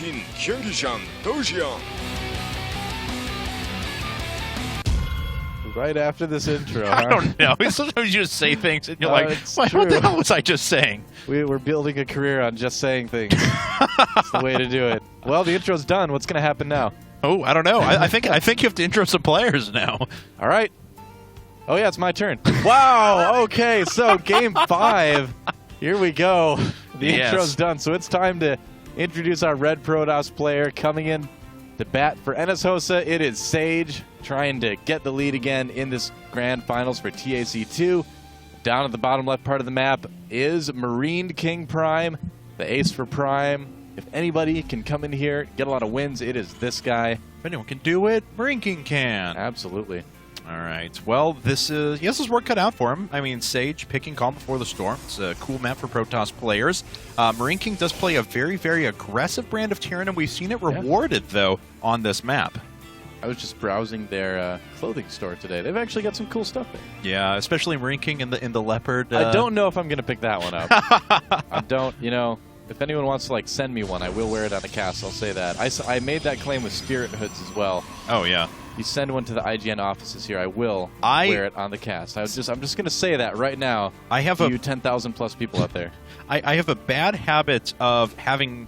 in 경기장 도시형. Right after this intro, I don't know. Sometimes you just say things and you're like, what the hell was I just saying? We're building a career on just saying things. That's the way to do it. Well, the intro's done. What's going to happen now? Oh, I don't know. I think you have to intro some players now. All right. Oh, yeah, it's my turn. Wow. Okay, so Game 5. Here we go. The intro's done, so it's time to introduce our Red Protoss player coming in to bat for NSHoSeo. It is Sage, trying to get the lead again in this grand finals for TAC2. Down at the bottom left part of the map is MarineKing.Prime, the ace for Prime. If anybody can come in here, get a lot of wins, it is this guy. If anyone can do it, MarineKing can. Absolutely. All right. Well, this is work cut out for him. I mean, Sage picking Calm Before the Storm. It's a cool map for Protoss players. MarineKing does play a very, very aggressive brand of Terran, and we've seen it rewarded, though, on this map. I was just browsing their clothing store today. They've actually got some cool stuff there. Yeah, especially MarineKing in the leopard. I don't know if I'm going to pick that one up. I don't, you know, if anyone wants to, like, send me one, I will wear it on a cast, I'll say that. I made that claim with Spirit hoods as well. Oh, yeah. You send one to the IGN offices here, I will wear it on the cast. I'm just going to say that right now. I have you 10,000 plus people out there. I have a bad habit of having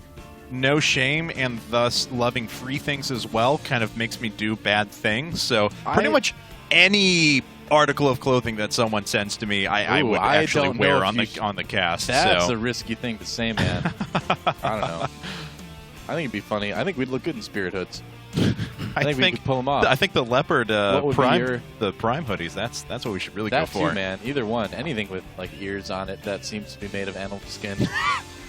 no shame and thus loving free things as well. Kind of makes me do bad things. So pretty much any article of clothing that someone sends to me, I would actually wear on the cast. That's a risky thing to say, man. I don't know. I think it'd be funny. I think we'd look good in Spirit hoods. I think we could pull them off. I think the leopard Prime, the Prime hoodies. That's what we should really go for. That too, man. Either one. Anything with like ears on it that seems to be made of animal skin,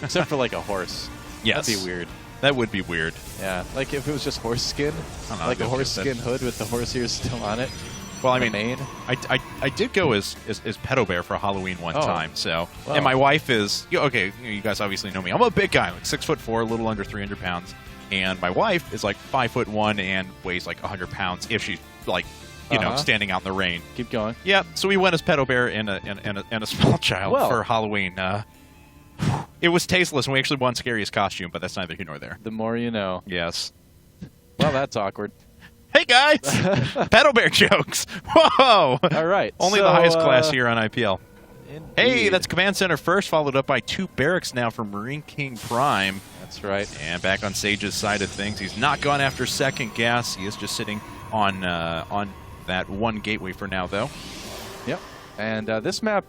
except for like a horse. Yes, that'd be weird. That would be weird. Yeah, like if it was just horse skin, like a horse skin hood with the horse ears still on it. Well, I mean, I did go as Pedo Bear for Halloween one time. So, wow. And my wife is okay. You guys obviously know me. I'm a big guy, like 6'4", a little under 300 pounds. And my wife is like 5'1" and weighs like 100 pounds if she's like, you know, standing out in the rain. Keep going. Yeah. So we went as Pedo Bear and a small child for Halloween. It was tasteless, and we actually won scariest costume, but that's neither here nor there. The more you know. Yes. Well, that's awkward. Hey guys, Pedo Bear jokes. Whoa. All right. Only the highest class here on IPL. Indeed. Hey, that's Command Center first, followed up by 2 barracks now for MarineKing.Prime. That's right. And back on Sage's side of things, he's not gone after second gas. He is just sitting on that one gateway for now, though. Yep. And this map,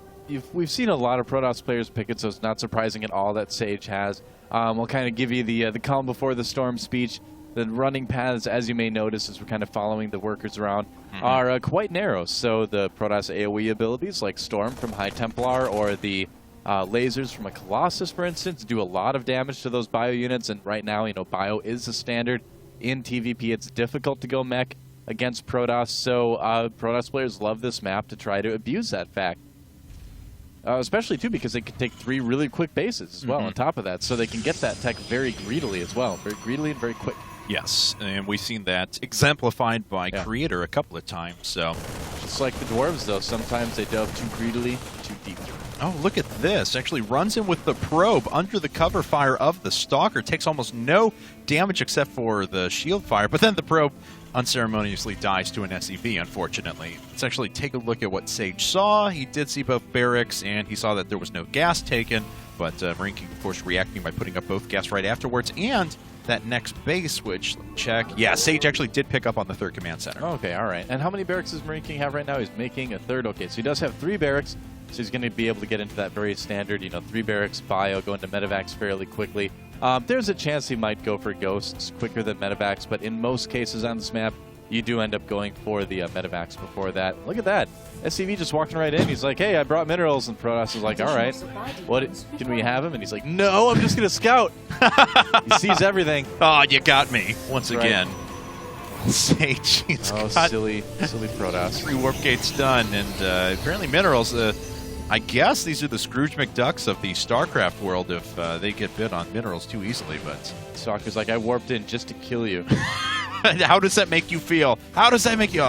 we've seen a lot of Protoss players pick it, so it's not surprising at all that Sage has. We'll kind of give you the calm before the storm speech. The running paths, as you may notice, as we're kind of following the workers around, are quite narrow. So the Protoss AoE abilities, like Storm from High Templar or the lasers from a Colossus, for instance, do a lot of damage to those bio units. And right now, you know, bio is the standard in TVP. It's difficult to go mech against Protoss, so Protoss players love this map to try to abuse that fact. Especially, too, because they can take 3 really quick bases as well on top of that, so they can get that tech very greedily as well. Very greedily and very quick. Yes, and we've seen that exemplified by Creator a couple of times. So, just like the dwarves, though, sometimes they delve too greedily, too deep. Oh, look at this. Actually runs in with the probe under the cover fire of the Stalker. Takes almost no damage except for the shield fire, but then the probe unceremoniously dies to an SEV, unfortunately. Let's actually take a look at what Sage saw. He did see both barracks, and he saw that there was no gas taken, but MarineKing, of course, reacting by putting up both gas right afterwards, and that next base, which, check. Yeah, Sage actually did pick up on the 3rd command center. Okay, all right. And how many barracks does MarineKing have right now? He's making a 3rd. Okay, so he does have 3 barracks, so he's going to be able to get into that very standard, you know, 3 barracks, bio, go into medevacs fairly quickly. There's a chance he might go for ghosts quicker than medevacs, but in most cases on this map, you do end up going for the medevacs before that. Look at that. SCV just walking right in. He's like, hey, I brought minerals. And Protoss is like, all right, what? Can we have him? And he's like, no, I'm just going to scout. He sees everything. Oh, you got me once again. Sage. Silly Protoss. 3 warp gates done. And apparently minerals, I guess these are the Scrooge McDucks of the StarCraft world if they get bit on minerals too easily. But Stalker's like, I warped in just to kill you. How does that make you feel? How does that make you...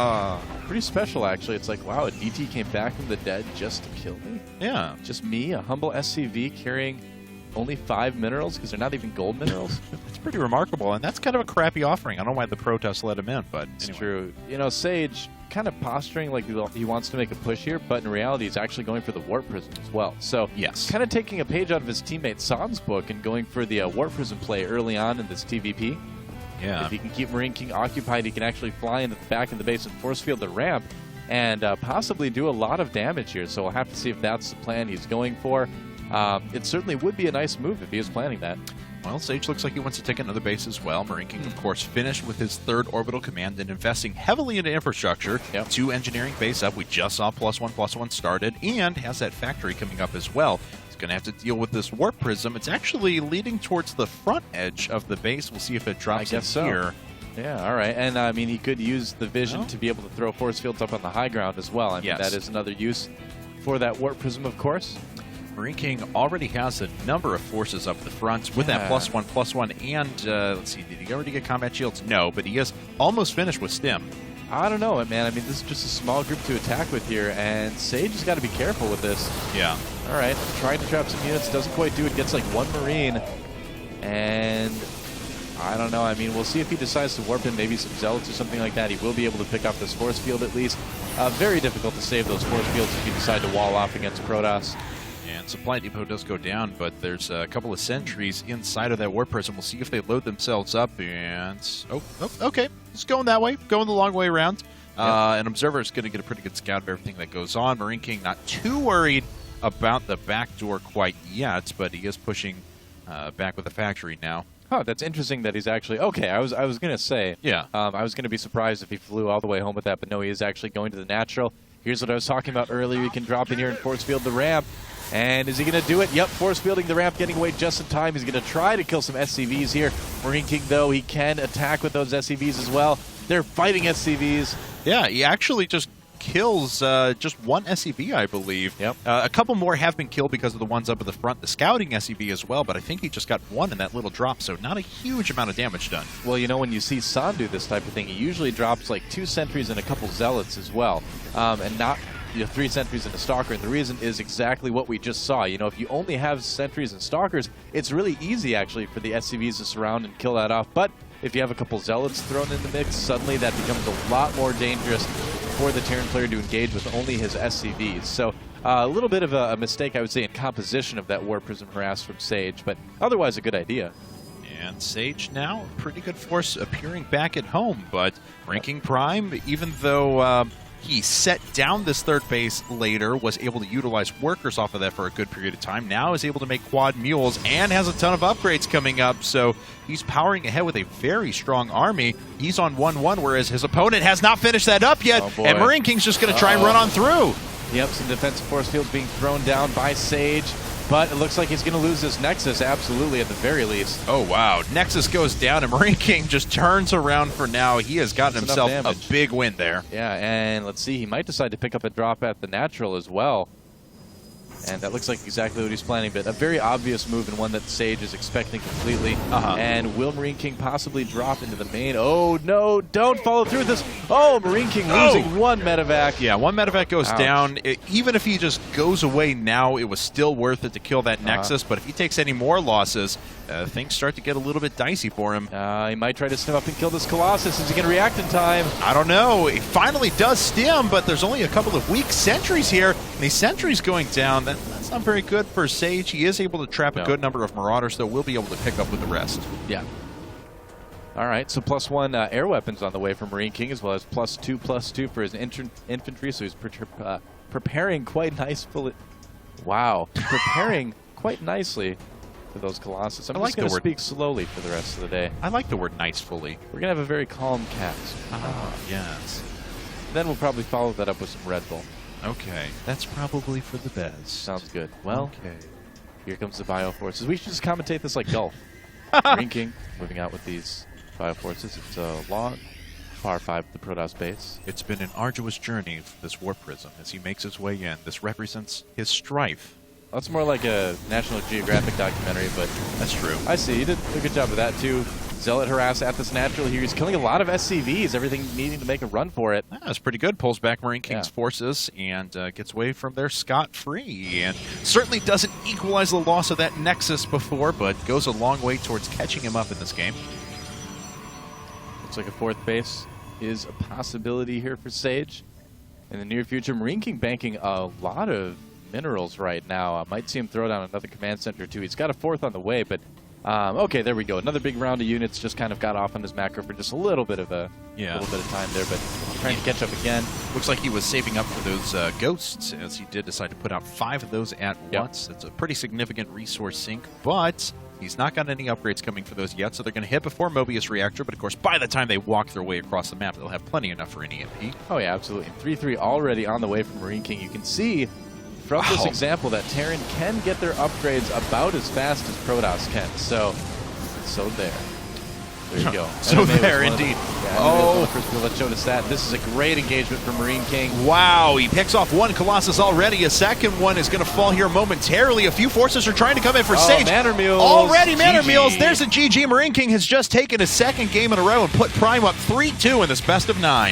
Pretty special, actually. It's like, wow, a DT came back from the dead just to kill me? Yeah. Just me, a humble SCV carrying only 5 minerals because they're not even gold minerals. It's pretty remarkable, and that's kind of a crappy offering. I don't know why the Protoss let him in, but It's anyway. true. You know, Sage kind of posturing like he wants to make a push here, but in reality he's actually going for the Warp Prism as well. So Yes. kind of taking a page out of his teammate San's book and going for the Warp Prism play early on in this TVP. Yeah. If he can keep MarineKing occupied, he can actually fly into the back of the base and force field the ramp and possibly do a lot of damage here. So we'll have to see if that's the plan he's going for. It certainly would be a nice move if he was planning that. Well, Sage looks like he wants to take another base as well. MarineKing, of course, finished with his 3rd orbital command and investing heavily into infrastructure. Yep. 2 engineering base up. We just saw +1/+1 started, and has that factory coming up as well. He's going to have to deal with this Warp Prism. It's actually leading towards the front edge of the base. We'll see if it drops in here. Yeah, all right. And, I mean, he could use the vision to be able to throw force fields up on the high ground as well. I mean, that is another use for that Warp Prism, of course. MarineKing already has a number of forces up the front with that +1/+1, and let's see, did he already get combat shields? No, but he is almost finished with Stim. I don't know, man. I mean, this is just a small group to attack with here, and Sage has got to be careful with this. Yeah. All right, trying to trap some units, doesn't quite do it. Gets like 1 Marine, and I don't know. I mean, we'll see if he decides to warp in maybe some Zealots or something like that. He will be able to pick off this force field at least. Very difficult to save those force fields if you decide to wall off against Protoss. And Supply Depot does go down, but there's a couple of sentries inside of that Warp Prism. We'll see if they load themselves up, and... Oh, okay. It's going that way. Going the long way around. An Observer is going to get a pretty good scout of everything that goes on. MarineKing not too worried about the back door quite yet, but he is pushing back with the factory now. Oh, that's interesting that he's actually... Okay, I was going to say... Yeah. I was going to be surprised if he flew all the way home with that, but no, he is actually going to the natural. Here's what I was talking about earlier. He can drop in here and force field the ramp. And is he going to do it? Yep, force fielding the ramp, getting away just in time. He's going to try to kill some SCVs here. MarineKing, though, he can attack with those SCVs as well. They're fighting SCVs. Yeah, he actually just kills just 1 SCV, I believe. Yep. A couple more have been killed because of the ones up at the front, the scouting SCV as well, but I think he just got 1 in that little drop, so not a huge amount of damage done. Well, you know, when you see San do this type of thing, he usually drops like 2 sentries and a couple zealots as well, and not 3 sentries and a stalker. And the reason is exactly what we just saw. You know, if you only have sentries and stalkers, it's really easy actually for the SCVs to surround and kill that off. But if you have a couple zealots thrown in the mix, suddenly that becomes a lot more dangerous for the Terran player to engage with only his SCVs. So a little bit of a mistake, I would say, in composition of that Warp Prism harass from Sage, but otherwise a good idea. And Sage now, a pretty good force appearing back at home, but MarineKing.Prime, even though he set down this 3rd base later, was able to utilize workers off of that for a good period of time, now is able to make quad mules and has a ton of upgrades coming up, so he's powering ahead with a very strong army. He's on 1-1, whereas his opponent has not finished that up yet, and MarineKing's just going to try and run on through. Yep, some defensive force fields being thrown down by Sage, but it looks like he's going to lose his Nexus, absolutely, at the very least. Oh, wow. Nexus goes down, and MarineKing just turns around for now. He has gotten himself a big win there. Yeah, and let's see, he might decide to pick up a drop at the natural as well. And that looks like exactly what he's planning, but a very obvious move and one that Sage is expecting completely. And will MarineKing possibly drop into the main? Oh, no, don't follow through with this. Oh, MarineKing losing 1 medevac. Yeah, 1 medevac goes down. Even if he just goes away now, it was still worth it to kill that Nexus, but if he takes any more losses, things start to get a little bit dicey for him. He might try to stim up and kill this Colossus. Is he going to react in time? I don't know. He finally does stim, but there's only a couple of weak sentries here, and these sentries going down. That's not very good for Sage. He is able to trap a good number of Marauders, though we'll be able to pick up with the rest. Yeah. All right, so +1 air weapons on the way for MarineKing, as well as +2/+2 for his infantry, so he's preparing quite nicely. Wow. Preparing quite nicely for those Colossus. I'm just going to speak slowly for the rest of the day. I like the word nicefully. We're going to have a very calm cast. Yes. Then we'll probably follow that up with some Red Bull. Okay, that's probably for the best. Sounds good. Well, okay. Here comes the Bioforces. We should just commentate this like golf. MarineKing moving out with these Bioforces. It's a long par 5 to the Protoss base. It's been an arduous journey for this Warp Prism as he makes his way in. This represents his strife. That's more like a National Geographic documentary, but that's true. I see. You did a good job of that, too. Zealot harass at this natural here. He's killing a lot of SCVs, everything needing to make a run for it. That's pretty good. Pulls back MarineKing's forces and gets away from there scot-free. And certainly doesn't equalize the loss of that Nexus before, but goes a long way towards catching him up in this game. Looks like a 4th base is a possibility here for Sage. In the near future, MarineKing banking a lot of minerals right now. Might see him throw down another command center too. He's got a 4th on the way, but okay, there we go. Another big round of units. Just kind of got off on his macro for just a little bit of time there, but trying to catch up again. Looks like he was saving up for those ghosts, as he did decide to put out 5 of those at once. It's a pretty significant resource sink, but he's not got any upgrades coming for those yet, so they're going to hit before Mobius Reactor, but of course, by the time they walk their way across the map, they'll have plenty enough for an EMP. Oh yeah, absolutely. 3-3 already on the way from MarineKing. You can see from this example that Terran can get their upgrades about as fast as Protoss can. So there. There you go. So there, indeed. First people that showed us that. This is a great engagement for MarineKing. Wow, he picks off 1 Colossus already. A second one is going to fall here momentarily. A few forces are trying to come in for Sage. Manor Mules. Already Manor Mules. There's a GG. MarineKing has just taken his 2nd game in a row and put Prime up 3-2 in this best of 9.